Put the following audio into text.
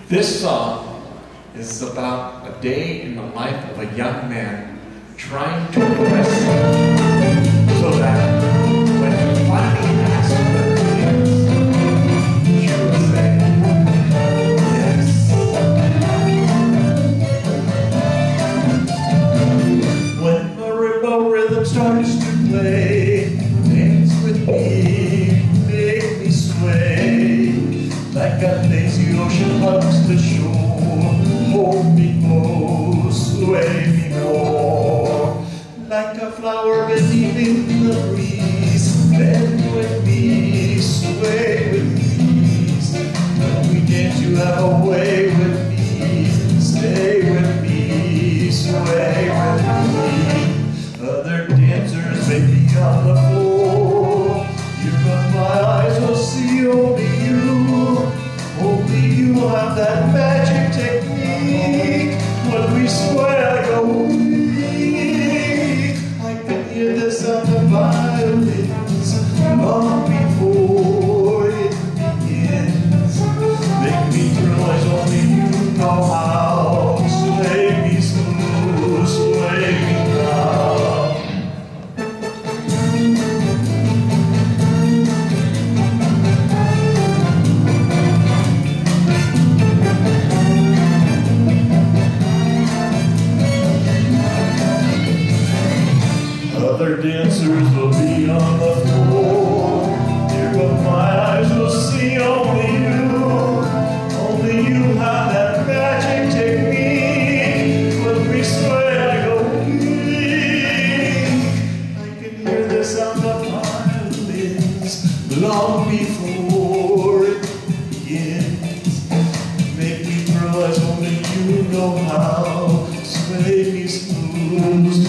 This song is about a day in the life of a young man trying to impress so that when he finally asks her to dance, she will say, yes. When the marimba rhythm starts to play, dance with me, make me sway, like a lazy ocean hugs the shore. Hold me close, sway me more, like a flower beneath in the breeze. Bend with me, sway with ease. When we dance, you have a way with me. Stay with me, sway with me. Other dancers may be on the floor. You run my eyes, will see only you. Only you have that magic technique. When we sway, I go weak. I can hear the sound of violins long before it begins. Make me realize only you know how. Sway me smooth, sway me now. Other dancers will be on the floor. Here but my eyes will see only you. Only you have that magic technique. When we sway, I go weak. I can hear the sound of violins long before it begins. Make me realize only you know how. Sway me smooth.